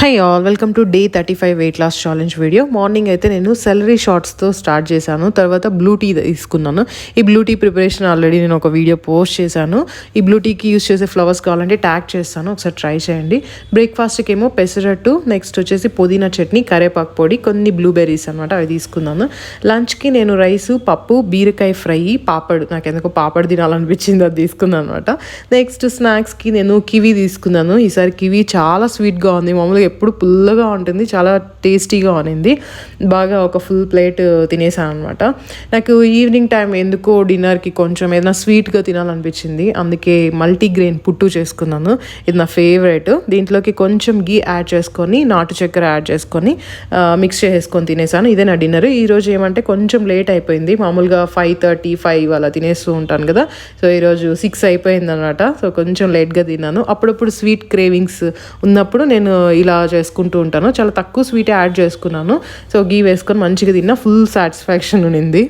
High all welcome to day 35 weight loss challenge video. Morning అయితే నేను salary షార్ట్స్తో start చేశాను. తర్వాత బ్లూ టీ తీసుకున్నాను. ఈ బ్లూ టీ ప్రిపరేషన్ ఆల్రెడీ నేను ఒక వీడియో పోస్ట్ చేశాను. ఈ బ్లూ టీకి యూస్ చేసే ఫ్లవర్స్ కావాలంటే ట్యాగ్ చేస్తాను, ఒకసారి ట్రై చేయండి. బ్రేక్ఫాస్ట్కి ఏమో పెసరట్టు, నెక్స్ట్ వచ్చేసి పుదీనా చట్నీ, కరేపాకు పొడి, కొన్ని బ్లూబెర్రీస్ అనమాట, అవి తీసుకున్నాను. లంచ్కి నేను రైసు, పప్పు, బీరకాయ ఫ్రై, పాపడ్, నాకు ఎందుకో పాపడ్ తినాలనిపించింది, అది తీసుకున్నాను అనమాట. నెక్స్ట్ స్నాక్స్కి నేను కివీ తీసుకున్నాను. ఈసారి కివీ చాలా స్వీట్గా ఉంది. మామూలుగా ఎప్పుడు పుల్లగా ఉంటుంది, చాలా టేస్టీగా ఉన్నింది. బాగా ఒక ఫుల్ ప్లేట్ తినేసాను అనమాట. నాకు ఈవినింగ్ టైం ఎందుకో డిన్నర్కి కొంచెం ఏదైనా స్వీట్గా తినాలనిపించింది, అందుకే మల్టీగ్రెయిన్ పుట్టు చేసుకున్నాను. ఇది నా ఫేవరెట్. దీంట్లోకి కొంచెం గీ యాడ్ చేసుకొని, నాటు చక్కెర యాడ్ చేసుకొని మిక్స్ చేసుకొని తినేసాను. ఇదే నా డిన్నర్. ఈరోజు ఏమంటే కొంచెం లేట్ అయిపోయింది. మామూలుగా 5:35 అలా తినేస్తూ ఉంటాను కదా, సో ఈరోజు 6 అయిపోయింది అనమాట. సో కొంచెం లేట్గా తిన్నాను. అప్పుడప్పుడు స్వీట్ క్రేవింగ్స్ ఉన్నప్పుడు నేను ఇలా చేసుకుంటూ ఉంటాను. చాలా తక్కువ స్వీట్ యాడ్ చేసుకున్నాను. సో గీ వేసుకొని మంచిగా తిన్నా, ఫుల్ సాటిస్ఫాక్షన్ ఉన్నింది.